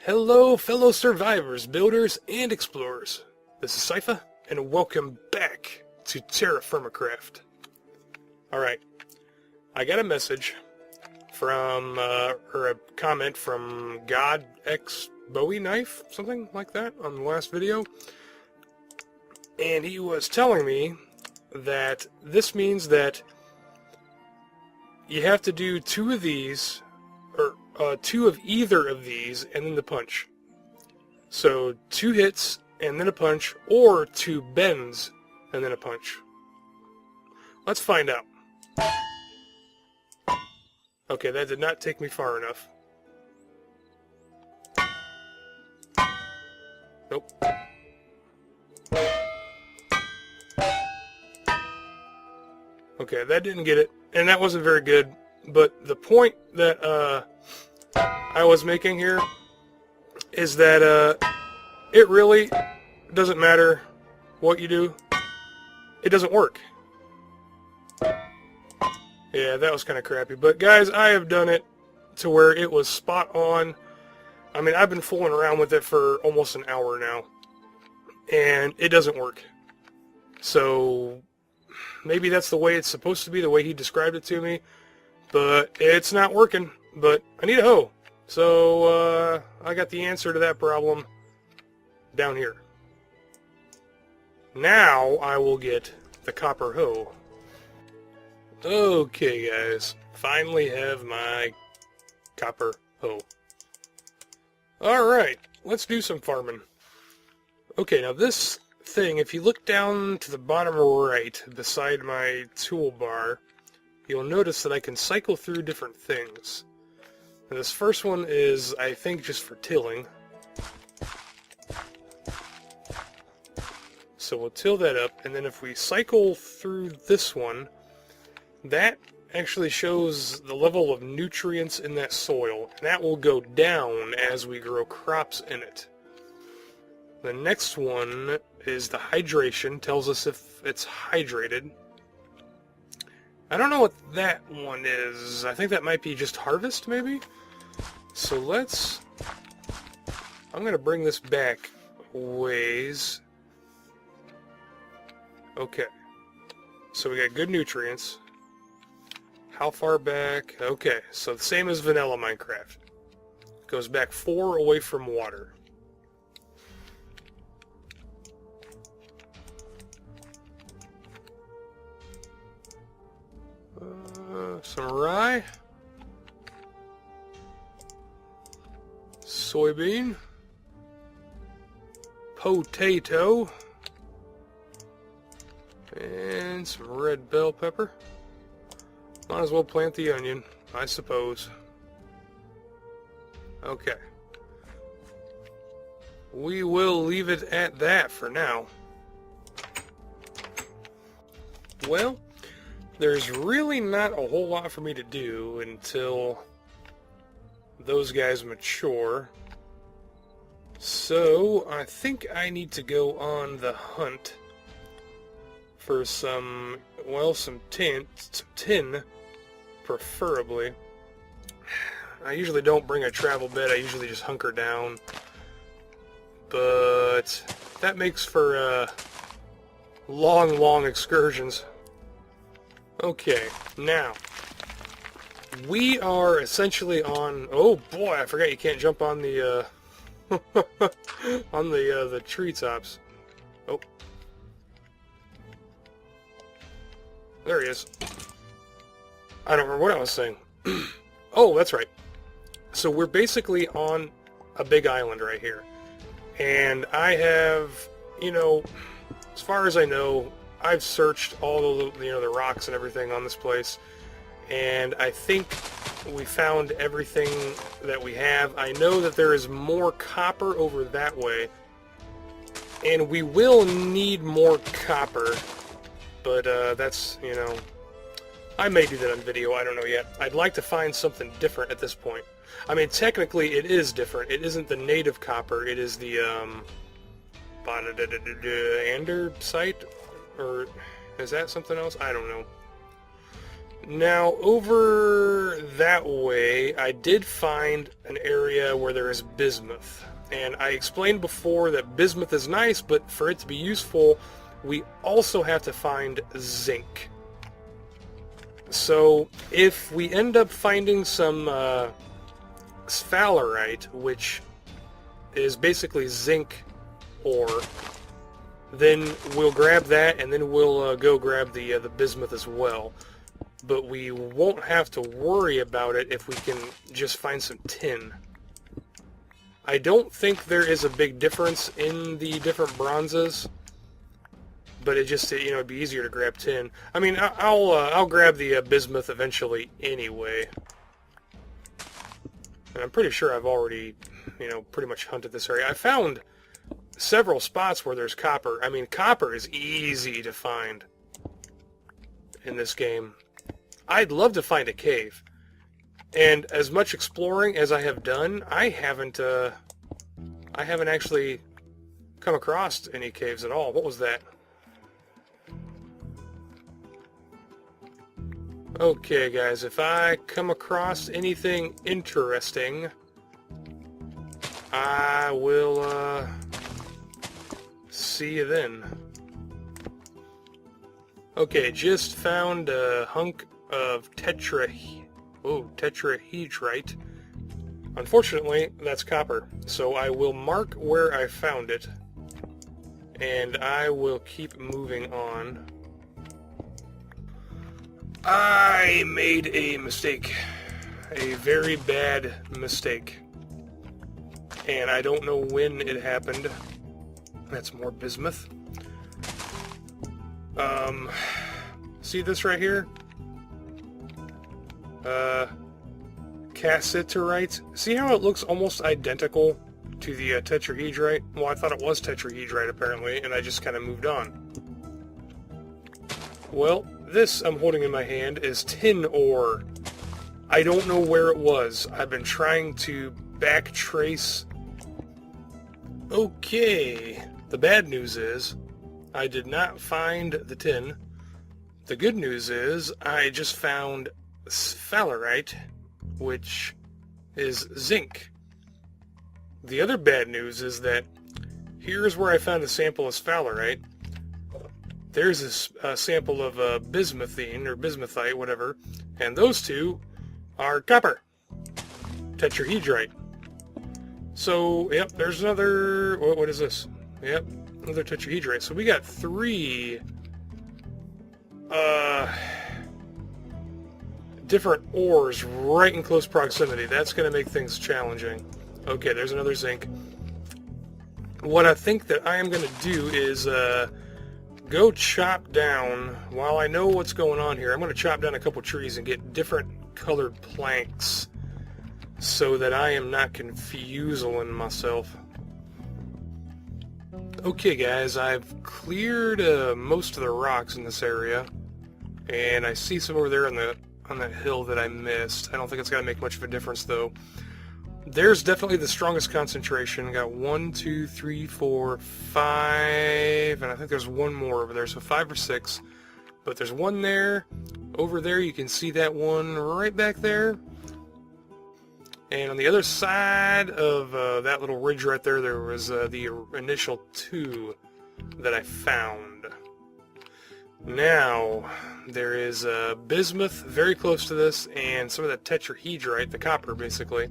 Hello, fellow survivors, builders, and explorers. This is Sypha, and welcome back to Terra Firma Craft. Alright, I got a message from, or a comment from God X Bowie Knife, something like that, on the last video. And he was telling me that this means that you have to do two of these, or two of either of these, and then the punch. So 2 hits, and then a punch, or 2 bends, and then a punch. Let's find out. Okay, that did not take me far enough. Nope. Okay, that didn't get it, and that wasn't very good, but the point that I was making here is that it really doesn't matter what you do. It doesn't work. Yeah, that was kind of crappy, but guys, I have done it to where it was spot on. I mean, I've been fooling around with it for almost an hour now, and it doesn't work. So maybe that's the way it's supposed to be, the way he described it to me, but it's not working. But I need a hoe, so I got the answer to that problem down here. Now I will get the copper hoe. Okay guys, finally have my copper hoe. Alright, let's do some farming. Okay, now this thing, if you look down to the bottom right beside my toolbar, you'll notice that I can cycle through different things. And this first one is, I think, just for tilling. So we'll till that up, and then if we cycle through this one, that actually shows the level of nutrients in that soil, and that will go down as we grow crops in it. The next one is the hydration, tells us if it's hydrated. I don't know what that one is. I think that might be just harvest, maybe? So I'm going to bring this back ways. Okay. So we got good nutrients. How far back? Okay, so the same as vanilla Minecraft. Goes back 4 away from water. Some rye. Soybean. Potato. And some red bell pepper. Might as well plant the onion, I suppose. Okay. We will leave it at that for now. Well, there's really not a whole lot for me to do until those guys mature. So, I think I need to go on the hunt for some tin, preferably. I usually don't bring a travel bed, I usually just hunker down. But that makes for long excursions. Okay, now we are essentially on. Oh boy, I forgot you can't jump on the on the treetops. Oh, there he is. I don't remember what I was saying. Oh, that's right. So we're basically on a big island right here, and I have, as far as I know, I've searched all the the rocks and everything on this place, and I think we found everything that we have. I know that there is more copper over that way, and we will need more copper, but that's, I may do that on video, I don't know yet. I'd like to find something different at this point. I mean, technically it is different. It isn't the native copper, it is the andesite. Or is that something else? I don't know. Now, over that way, I did find an area where there is bismuth. And I explained before that bismuth is nice, but for it to be useful, we also have to find zinc. So, if we end up finding some sphalerite, which is basically zinc ore, then we'll grab that, and then we'll go grab the bismuth as well. But we won't have to worry about it if we can just find some tin. I don't think there is a big difference in the different bronzes, but it just, you know, it'd be easier to grab tin. I mean, I'll grab the bismuth eventually anyway. And I'm pretty sure I've already, you know, pretty much hunted this area. I found several spots where there's copper. I mean, copper is easy to find in this game. I'd love to find a cave. And as much exploring as I have done, I haven't actually come across any caves at all. What was that? Okay, guys, if I come across anything interesting, I will see you then. Okay, just found a hunk of tetrahedrite. Unfortunately, that's copper, so I will mark where I found it, and I will keep moving on. I made a mistake, a very bad mistake, and I don't know when it happened. That's more bismuth. See this right here? Cassiterite. See how it looks almost identical to the tetrahedrite? Well, I thought it was tetrahedrite apparently, and I just kind of moved on. Well, this I'm holding in my hand is tin ore. I don't know where it was. I've been trying to backtrace. Okay, the bad news is I did not find the tin. The good news is I just found sphalerite, which is zinc. The other bad news is that here's where I found a sample of sphalerite. There's a sample of bismuthine, or bismuthite, whatever, and those two are copper, tetrahedrite. So, yep, there's another, what is this? Yep, another tetrahedrite. So we got three different ores right in close proximity. That's going to make things challenging. Okay, there's another zinc. What I think that I am going to do is go chop down, while I know what's going on here, I'm going to chop down a couple trees and get different colored planks so that I am not confusing myself. Okay guys, I've cleared most of the rocks in this area, and I see some over there on that hill that I missed. I don't think it's going to make much of a difference though. There's definitely the strongest concentration. I got 1, 2, 3, 4, 5, and I think there's one more over there, so 5 or 6. But there's one there. Over there, you can see that one right back there. And on the other side of that little ridge right there, there was the initial 2 that I found. Now, there is bismuth very close to this, and some of that tetrahedrite, the copper basically,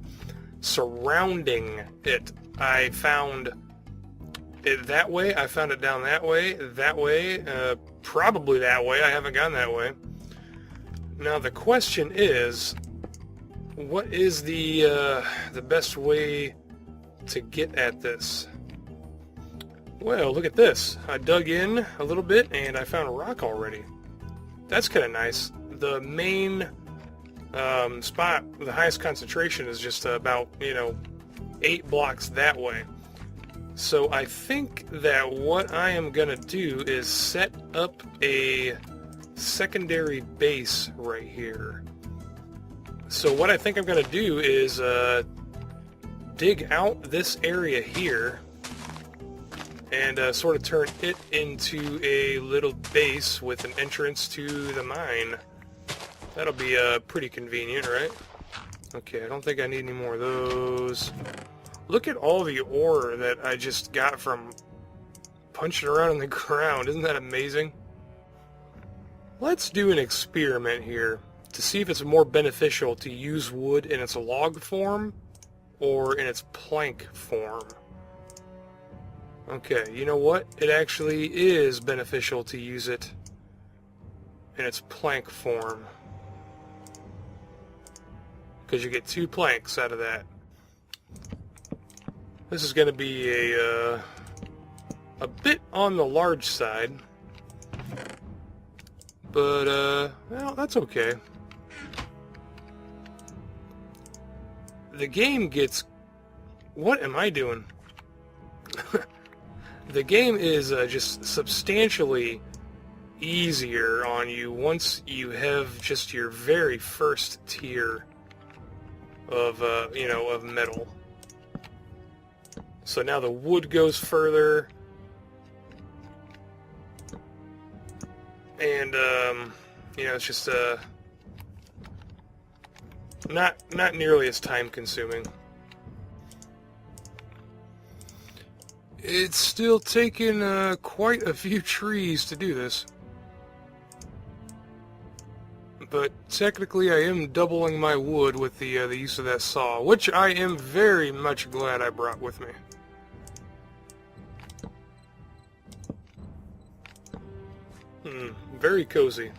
surrounding it. I found it that way, I found it down that way, probably that way. I haven't gone that way. Now the question is, what is the best way to get at this? Well, look at this. I dug in a little bit and I found a rock already. That's kind of nice. The main spot, the highest concentration, is just about, 8 blocks that way. So I think that what I am gonna do is set up a secondary base right here. So what I think I'm gonna do is dig out this area here and sort of turn it into a little base with an entrance to the mine. That'll be pretty convenient, right? Okay, I don't think I need any more of those. Look at all the ore that I just got from punching around on the ground. Isn't that amazing? Let's do an experiment here to see if it's more beneficial to use wood in its log form or in its plank form. Okay, you know what? It actually is beneficial to use it in its plank form, because you get 2 planks out of that. This is going to be a bit on the large side, but well, that's okay. The game gets... What am I doing? The game is just substantially easier on you once you have just your very first tier of, you know, of metal. So now the wood goes further, and you know, it's just not nearly as time consuming. It's still taking quite a few trees to do this. But technically I am doubling my wood with the use of that saw, which I am very much glad I brought with me. Very cozy.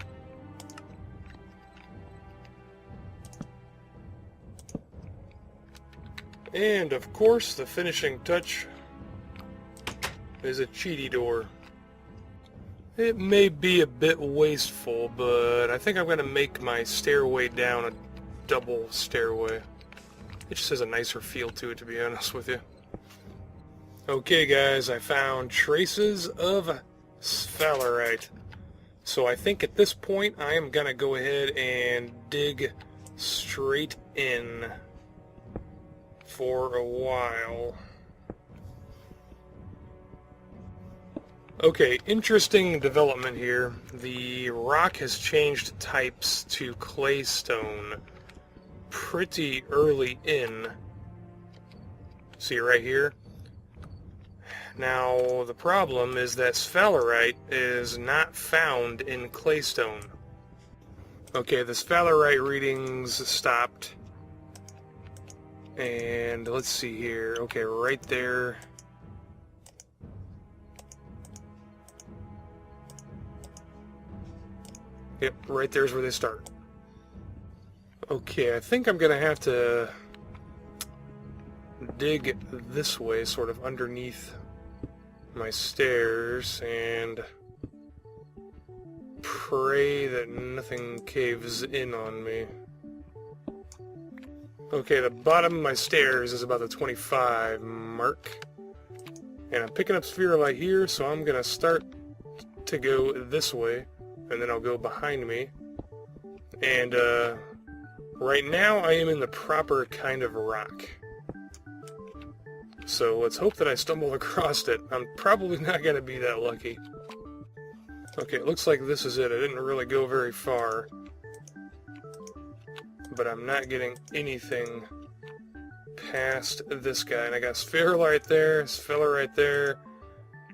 And of course the finishing touch is a cheaty door. It may be a bit wasteful, but I think I'm going to make my stairway down a double stairway. It just has a nicer feel to it, to be honest with you. Okay guys, I found traces of sphalerite. So I think at this point I am going to go ahead and dig straight in for a while. Okay, interesting development here. The rock has changed types to claystone pretty early in. See right here? Now, the problem is that sphalerite is not found in claystone. Okay, the sphalerite readings stopped. And let's see here. Okay, right there. Yep, right there's where they start. Okay, I think I'm gonna have to dig this way, sort of underneath my stairs, and pray that nothing caves in on me. Okay, the bottom of my stairs is about the 25 mark, and I'm picking up spherolite here, so I'm gonna start to go this way, and then I'll go behind me. And right now I am in the proper kind of rock. So let's hope that I stumble across it. I'm probably not going to be that lucky. Okay, it looks like this is it. I didn't really go very far. But I'm not getting anything past this guy. And I got spherolite there, sphalerite there,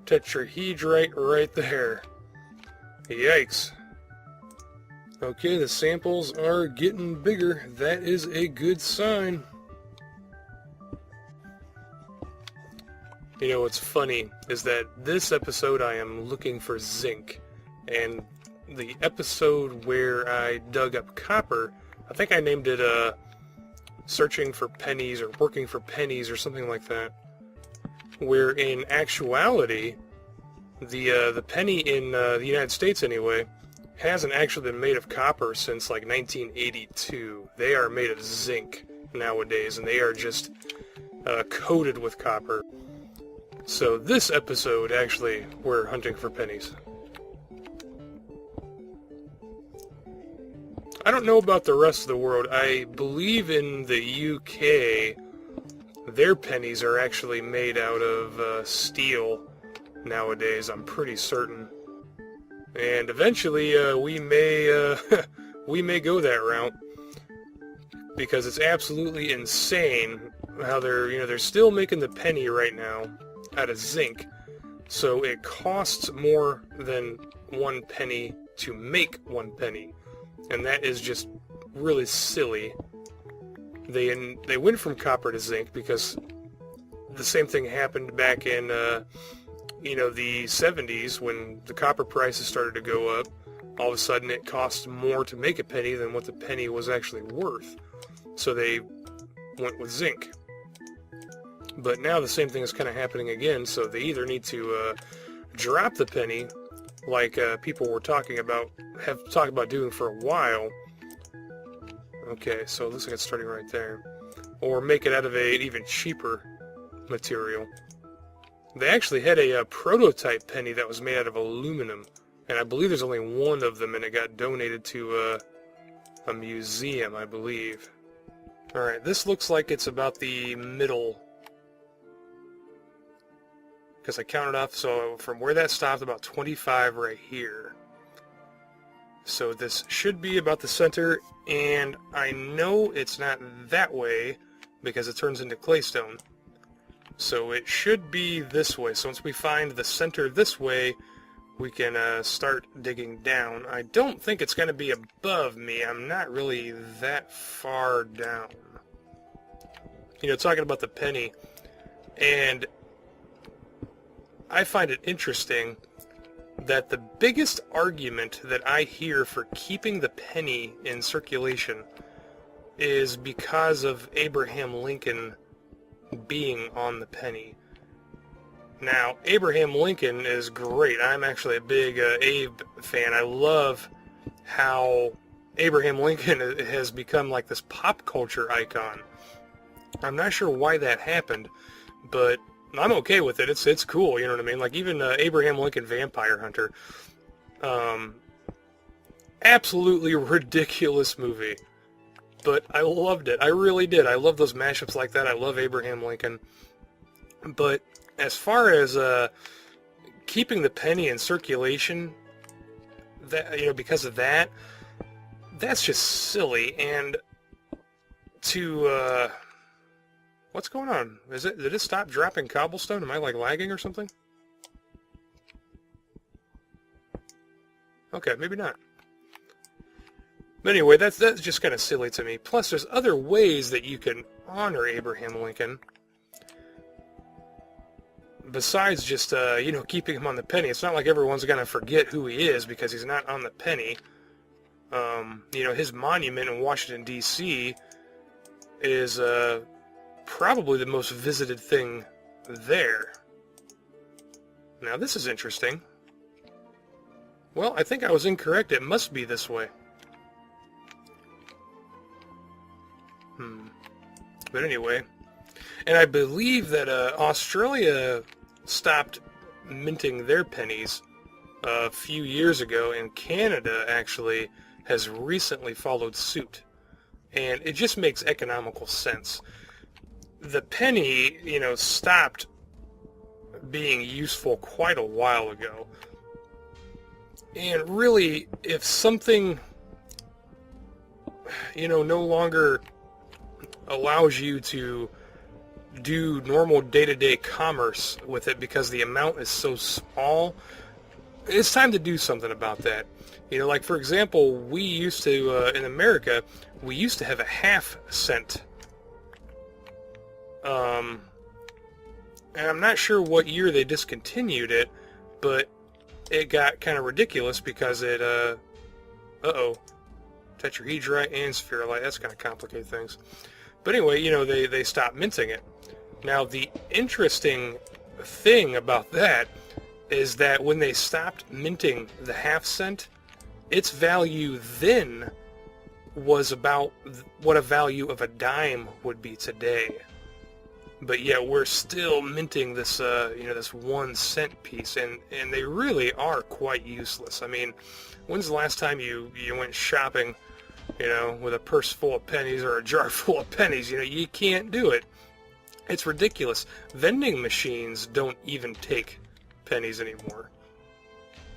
tetrahedrite right there. Yikes. Okay, the samples are getting bigger. That is a good sign. You know what's funny is that this episode I am looking for zinc, and the episode where I dug up copper, I think I named it searching for pennies or working for pennies or something like that, where in actuality the penny in the United States anyway hasn't actually been made of copper since like 1982. They are made of zinc nowadays, and they are just coated with copper. So this episode, actually, we're hunting for pennies. I don't know about the rest of the world. I believe in the UK, their pennies are actually made out of steel nowadays, I'm pretty certain. And eventually, we may we may go that route, because it's absolutely insane how they're still making the penny right now out of zinc. So it costs more than 1 penny to make 1 penny, and that is just really silly. They went from copper to zinc because the same thing happened back in the 70s when the copper prices started to go up. All of a sudden it cost more to make a penny than what the penny was actually worth. So they went with zinc. But now the same thing is kind of happening again, so they either need to drop the penny, like people were have talked about doing for a while. Okay, so it looks like it's starting right there. Or make it out of an even cheaper material. They actually had a prototype penny that was made out of aluminum, and I believe there's only 1 of them, and it got donated to a museum, I believe. Alright, this looks like it's about the middle, because I counted off, so from where that stopped, about 25 right here. So this should be about the center, and I know it's not that way because it turns into claystone. So it should be this way. So once we find the center this way, we can start digging down. I don't think it's going to be above me. I'm not really that far down. Talking about the penny, and I find it interesting that the biggest argument that I hear for keeping the penny in circulation is because of Abraham Lincoln being on the penny. Now, Abraham Lincoln is great. I'm actually a big Abe fan. I love how Abraham Lincoln has become like this pop culture icon. I'm not sure why that happened, but I'm okay with it. It's cool, you know what I mean? Like even Abraham Lincoln Vampire Hunter. Absolutely ridiculous movie. But I loved it. I really did. I love those mashups like that. I love Abraham Lincoln. But as far as keeping the penny in circulation, that because of that, that's just silly. And to what's going on? Did it stop dropping cobblestone? Am I like lagging or something? Okay, maybe not. But anyway, that's just kind of silly to me. Plus, there's other ways that you can honor Abraham Lincoln besides just keeping him on the penny. It's not like everyone's gonna forget who he is because he's not on the penny. His monument in Washington D.C. is probably the most visited thing there. Now this is interesting. Well, I think I was incorrect. It must be this way. But anyway, and I believe that Australia stopped minting their pennies a few years ago, and Canada actually has recently followed suit. And it just makes economical sense. The penny, stopped being useful quite a while ago. And really, if something, no longer allows you to do normal day-to-day commerce with it because the amount is so small, it's time to do something about that. Like for example, we used to, in America, we used to have a half cent. And I'm not sure what year they discontinued it, but it got kind of ridiculous because it, tetrahedrite and spherulite, that's going to complicate things. But anyway, they stopped minting it. Now, the interesting thing about that is that when they stopped minting the half cent, its value then was about what a value of a dime would be today. But yet we're still minting this, this 1 cent piece, and they really are quite useless. I mean, when's the last time you went shopping, with a purse full of pennies or a jar full of pennies? You can't do it. It's ridiculous. Vending machines don't even take pennies anymore.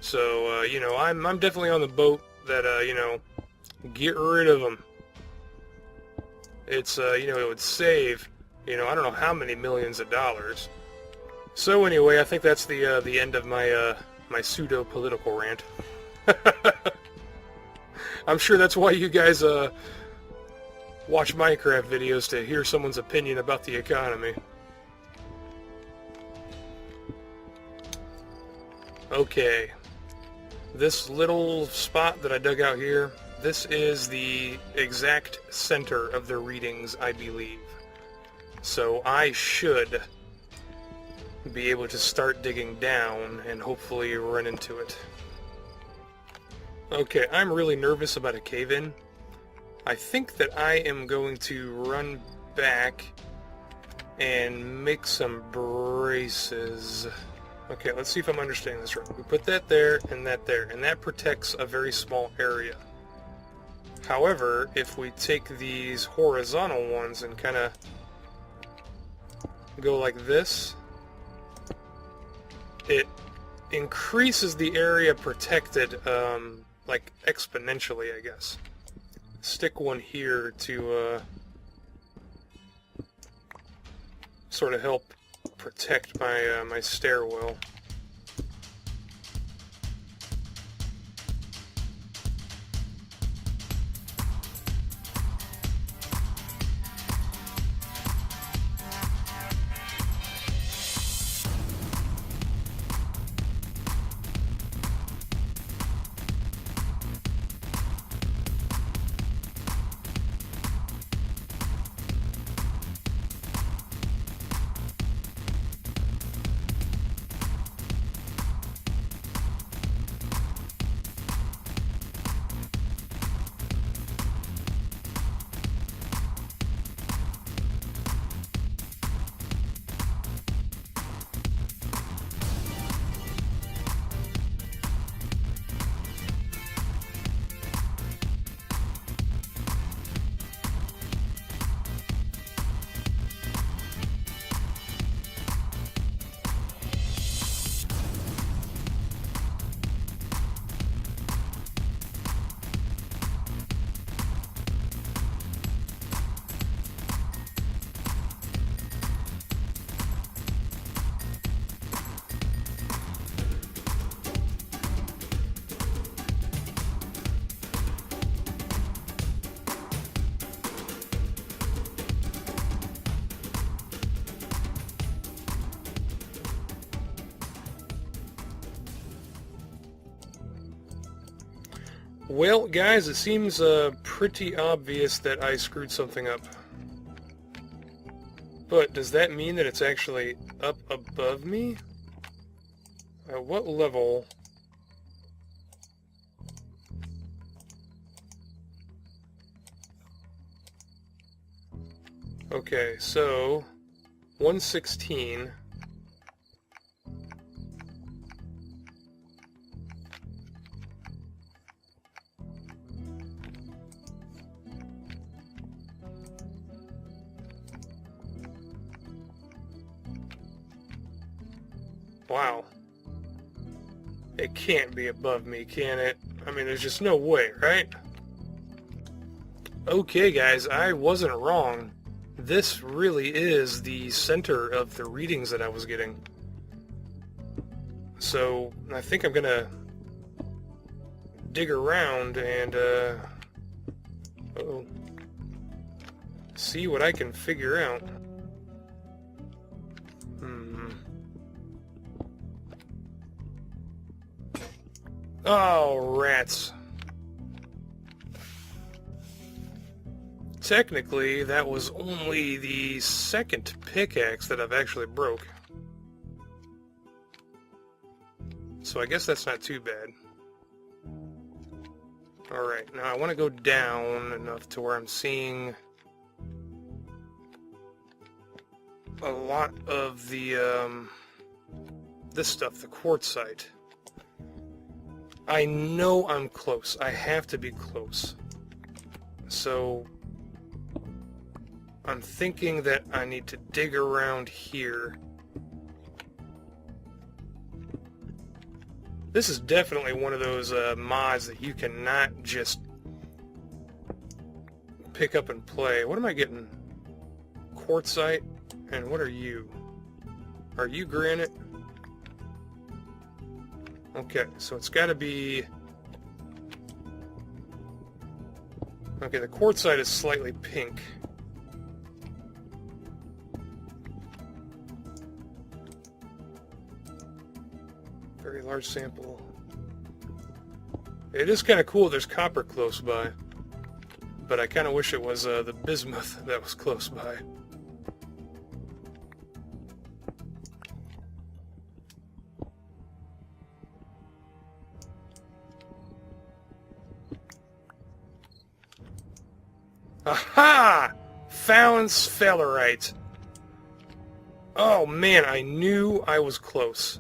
So, I'm definitely on the boat that, Get rid of them. It's, you know, it would save, you know, I don't know how many millions of dollars. So anyway, I think that's the end of my, my pseudo-political rant. I'm sure that's why you guys, watch Minecraft videos, to hear someone's opinion about the economy. Okay. This little spot that I dug out here, this is the exact center of the readings, I believe. So I should be able to start digging down and hopefully run into it. Okay, I'm really nervous about a cave-in. I think that I am going to run back and make some braces. Okay, let's see if I'm understanding this right. We put that there, and that protects a very small area. However, if we take these horizontal ones and kind of go like this, it increases the area protected, like exponentially, I guess. Stick one here to sort of help protect my my stairwell. Well, guys, it seems pretty obvious that I screwed something up. But does that mean that it's actually up above me? At what level? Okay, so 116. Wow. It can't be above me, can it? I mean, there's just no way, right? Okay, guys, I wasn't wrong. This really is the center of the readings that I was getting. So, I think I'm gonna dig around and, uh-oh, see what I can figure out. Oh, rats. Technically, that was only the second pickaxe that I've actually broke. So I guess that's not too bad. Alright, now I want to go down enough to where I'm seeing a lot of the, this stuff, the quartzite. I know I'm close. I have to be close. So I'm thinking that I need to dig around here. This is definitely one of those mods that you cannot just pick up and play. What am I getting? Quartzite? And what are you? Are you granite? Okay, so it's got to be... Okay, the quartzite is slightly pink. Very large sample. It is kind of cool there's copper close by. But I kind of wish it was the bismuth that was close by. Aha! Found sphalerite. Oh man, I knew I was close.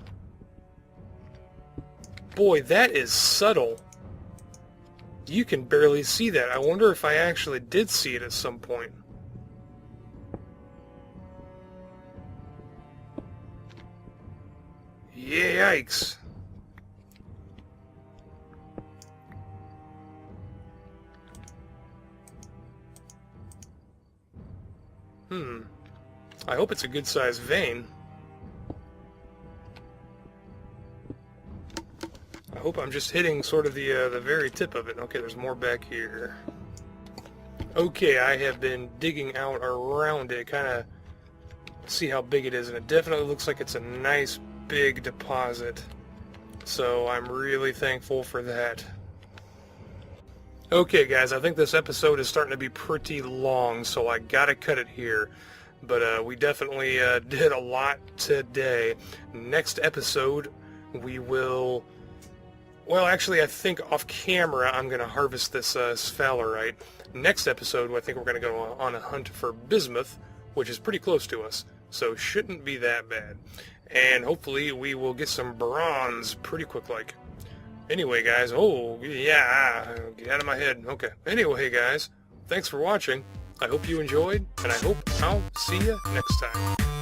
Boy, that is subtle. You can barely see that. I wonder if I actually did see it at some point. Yikes. I hope it's a good-sized vein. I hope I'm just hitting sort of the very tip of it. Okay, there's more back here. Okay, I have been digging out around it, kind of see how big it is, and it definitely looks like it's a nice big deposit. So I'm really thankful for that. Okay, guys, I think this episode is starting to be pretty long, so I gotta cut it here. But we definitely did a lot today. Next episode, we will... Well, actually, I think off camera, I'm going to harvest this sphalerite. Next episode, I think we're going to go on a hunt for bismuth, which is pretty close to us, so shouldn't be that bad. And hopefully, we will get some bronze pretty quick-like. Anyway, guys, oh, yeah, get out of my head. Okay. Anyway, guys, thanks for watching. I hope you enjoyed, and I hope I'll see you next time.